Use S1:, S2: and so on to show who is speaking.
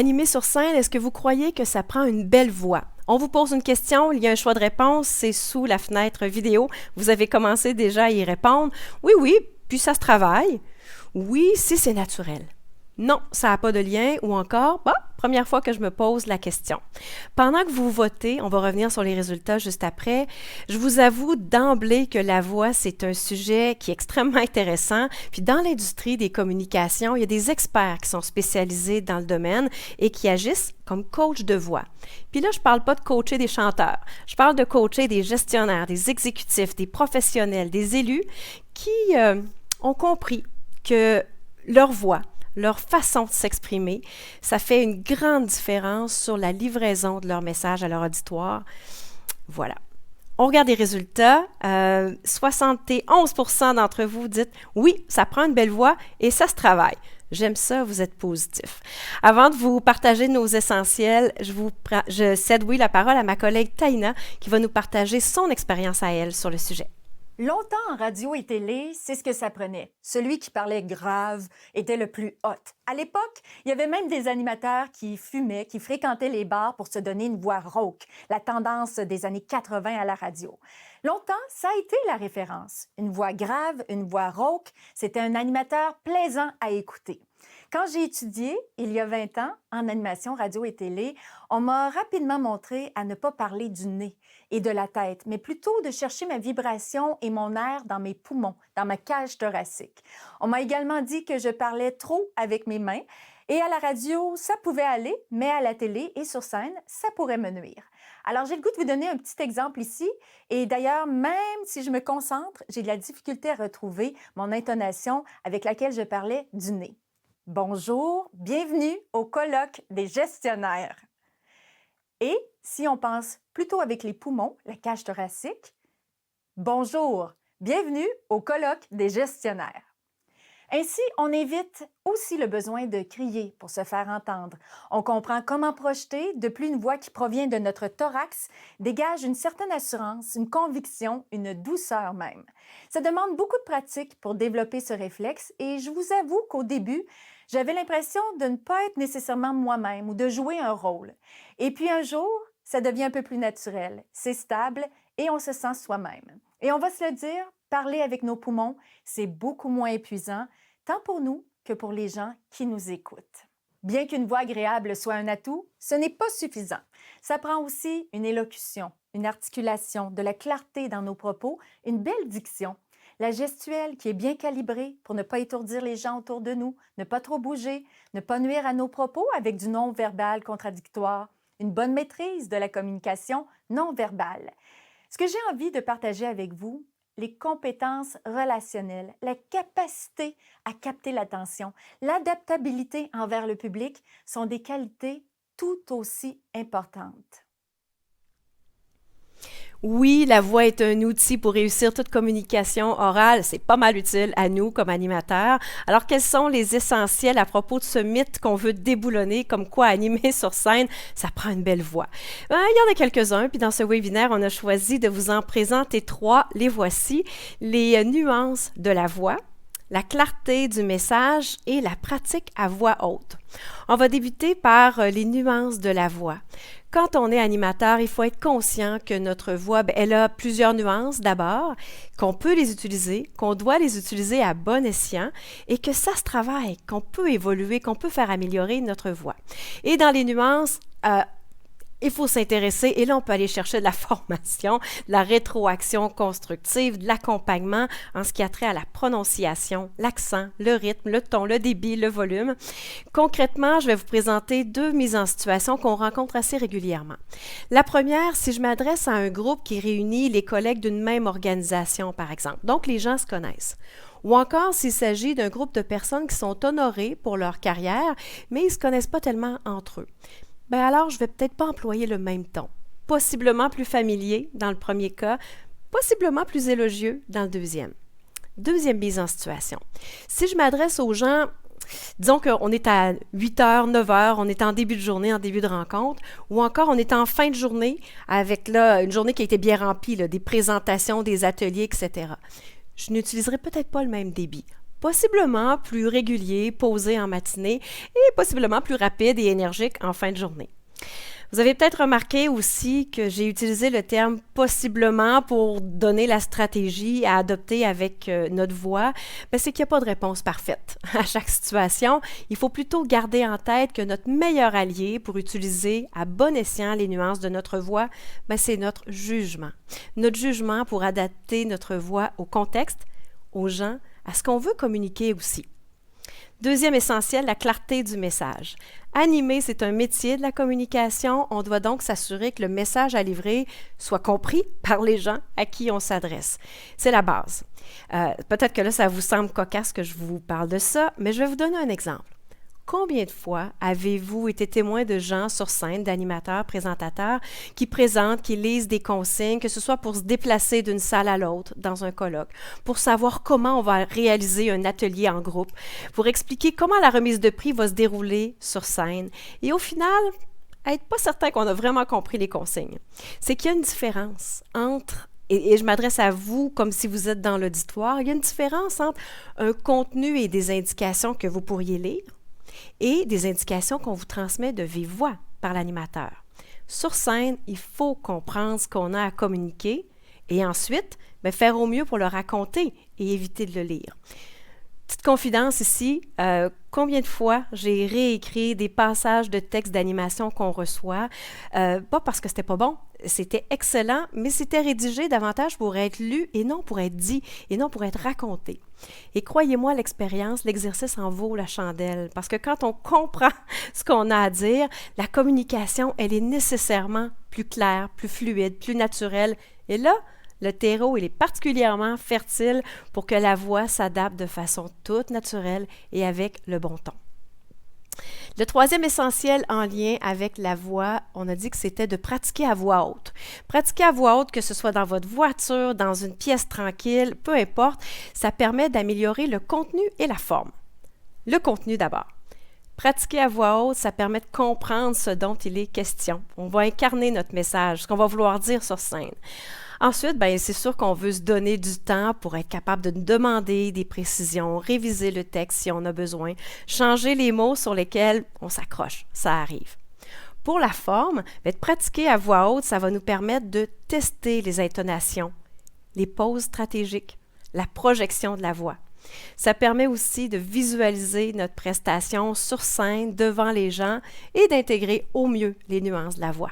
S1: animer sur scène, est-ce que vous croyez que ça prend une belle voix? On vous pose une question, il y a un choix de réponse, c'est sous la fenêtre vidéo. Vous avez commencé déjà à y répondre. Oui, oui, puis ça se travaille. Oui, si c'est naturel. Non, ça n'a pas de lien ou encore, première fois que je me pose la question. Pendant que vous votez, on va revenir sur les résultats juste après, je vous avoue d'emblée que la voix, c'est un sujet qui est extrêmement intéressant. Puis dans l'industrie des communications, il y a des experts qui sont spécialisés dans le domaine et qui agissent comme coach de voix. Puis là, je ne parle pas de coacher des chanteurs, je parle de coacher des gestionnaires, des exécutifs, des professionnels, des élus qui ont compris que leur voix, leur façon de s'exprimer, ça fait une grande différence sur la livraison de leur message à leur auditoire. Voilà. On regarde les résultats. 71% d'entre vous dites « Oui, ça prend une belle voix et ça se travaille ». J'aime ça, vous êtes positif. Avant de vous partager nos essentiels, je cède la parole à ma collègue Taïna qui va nous partager son expérience à elle sur le sujet.
S2: Longtemps en radio et télé, c'est ce que ça prenait. Celui qui parlait grave était le plus hot. À l'époque, il y avait même des animateurs qui fumaient, qui fréquentaient les bars pour se donner une voix rauque, la tendance des années 80 à la radio. Longtemps, ça a été la référence. Une voix grave, une voix rauque, c'était un animateur plaisant à écouter. Quand j'ai étudié, il y a 20 ans, en animation radio et télé, on m'a rapidement montré à ne pas parler du nez et de la tête, mais plutôt de chercher ma vibration et mon air dans mes poumons, dans ma cage thoracique. On m'a également dit que je parlais trop avec mes mains et à la radio, ça pouvait aller, mais à la télé et sur scène, ça pourrait me nuire. Alors, j'ai le goût de vous donner un petit exemple ici. Et d'ailleurs, même si je me concentre, j'ai de la difficulté à retrouver mon intonation avec laquelle je parlais du nez. Bonjour, bienvenue au colloque des gestionnaires. Et si on pense plutôt avec les poumons, la cage thoracique, bonjour, bienvenue au colloque des gestionnaires. Ainsi, on évite aussi le besoin de crier pour se faire entendre. On comprend comment projeter depuis une voix qui provient de notre thorax dégage une certaine assurance, une conviction, une douceur même. Ça demande beaucoup de pratique pour développer ce réflexe et je vous avoue qu'au début, j'avais l'impression de ne pas être nécessairement moi-même ou de jouer un rôle. Et puis un jour, ça devient un peu plus naturel, c'est stable et on se sent soi-même. Et on va se le dire, parler avec nos poumons, c'est beaucoup moins épuisant, tant pour nous que pour les gens qui nous écoutent. Bien qu'une voix agréable soit un atout, ce n'est pas suffisant. Ça prend aussi une élocution, une articulation, de la clarté dans nos propos, une belle diction. La gestuelle qui est bien calibrée pour ne pas étourdir les gens autour de nous, ne pas trop bouger, ne pas nuire à nos propos avec du non-verbal contradictoire, une bonne maîtrise de la communication non-verbale. Ce que j'ai envie de partager avec vous, les compétences relationnelles, la capacité à capter l'attention, l'adaptabilité envers le public sont des qualités tout aussi importantes.
S1: Oui, la voix est un outil pour réussir toute communication orale. C'est pas mal utile à nous comme animateurs. Alors, quels sont les essentiels à propos de ce mythe qu'on veut déboulonner, comme quoi animer sur scène, ça prend une belle voix? Il y en a quelques-uns, puis dans ce webinaire, on a choisi de vous en présenter 3. Les voici. Les nuances de la voix, la clarté du message et la pratique à voix haute. On va débuter par les nuances de la voix. Quand on est animateur, il faut être conscient que notre voix, elle a plusieurs nuances d'abord, qu'on peut les utiliser, qu'on doit les utiliser à bon escient et que ça se travaille, qu'on peut évoluer, qu'on peut faire améliorer notre voix. Et dans les nuances, il faut s'intéresser, et là, on peut aller chercher de la formation, de la rétroaction constructive, de l'accompagnement en ce qui a trait à la prononciation, l'accent, le rythme, le ton, le débit, le volume. Concrètement, je vais vous présenter 2 mises en situation qu'on rencontre assez régulièrement. La première, si je m'adresse à un groupe qui réunit les collègues d'une même organisation, par exemple. Donc, les gens se connaissent. Ou encore s'il s'agit d'un groupe de personnes qui sont honorées pour leur carrière, mais ils ne se connaissent pas tellement entre eux. Alors je ne vais peut-être pas employer le même ton. Possiblement plus familier dans le premier cas, possiblement plus élogieux dans le deuxième. Deuxième mise en situation. Si je m'adresse aux gens, disons qu'on est à 8h, 9h, on est en début de journée, en début de rencontre, ou encore on est en fin de journée avec une journée qui a été bien remplie, des présentations, des ateliers, etc. Je n'utiliserai peut-être pas le même débit. possiblement plus régulier, posé en matinée et possiblement plus rapide et énergique en fin de journée. Vous avez peut-être remarqué aussi que j'ai utilisé le terme possiblement pour donner la stratégie à adopter avec notre voix. C'est qu'il n'y a pas de réponse parfaite à chaque situation. Il faut plutôt garder en tête que notre meilleur allié pour utiliser à bon escient les nuances de notre voix, c'est notre jugement. Notre jugement pour adapter notre voix au contexte, aux gens, à ce qu'on veut communiquer aussi. Deuxième essentiel, la clarté du message. Animer, c'est un métier de la communication. On doit donc s'assurer que le message à livrer soit compris par les gens à qui on s'adresse. C'est la base. Peut-être que là, ça vous semble cocasse que je vous parle de ça, mais je vais vous donner un exemple. Combien de fois avez-vous été témoin de gens sur scène, d'animateurs, présentateurs, qui présentent, qui lisent des consignes, que ce soit pour se déplacer d'une salle à l'autre dans un colloque, pour savoir comment on va réaliser un atelier en groupe, pour expliquer comment la remise de prix va se dérouler sur scène, et au final, être pas certain qu'on a vraiment compris les consignes. C'est qu'il y a une différence entre et je m'adresse à vous comme si vous êtes dans l'auditoire, il y a une différence entre un contenu et des indications que vous pourriez lire et des indications qu'on vous transmet de vive voix par l'animateur. Sur scène, il faut comprendre ce qu'on a à communiquer et ensuite faire au mieux pour le raconter et éviter de le lire. Petite confidence ici, combien de fois j'ai réécrit des passages de textes d'animation qu'on reçoit, pas parce que c'était pas bon, c'était excellent, mais c'était rédigé davantage pour être lu et non pour être dit, et non pour être raconté. Et croyez-moi, l'expérience, l'exercice en vaut la chandelle, parce que quand on comprend ce qu'on a à dire, la communication, elle est nécessairement plus claire, plus fluide, plus naturelle, et là, le terreau, il est particulièrement fertile pour que la voix s'adapte de façon toute naturelle et avec le bon ton. Le troisième essentiel en lien avec la voix, on a dit que c'était de pratiquer à voix haute. Pratiquer à voix haute, que ce soit dans votre voiture, dans une pièce tranquille, peu importe, ça permet d'améliorer le contenu et la forme. Le contenu d'abord. Pratiquer à voix haute, ça permet de comprendre ce dont il est question. On va incarner notre message, ce qu'on va vouloir dire sur scène. Ensuite, c'est sûr qu'on veut se donner du temps pour être capable de demander des précisions, réviser le texte si on a besoin, changer les mots sur lesquels on s'accroche, ça arrive. Pour la forme, de pratiquer à voix haute, ça va nous permettre de tester les intonations, les pauses stratégiques, la projection de la voix. Ça permet aussi de visualiser notre prestation sur scène devant les gens et d'intégrer au mieux les nuances de la voix.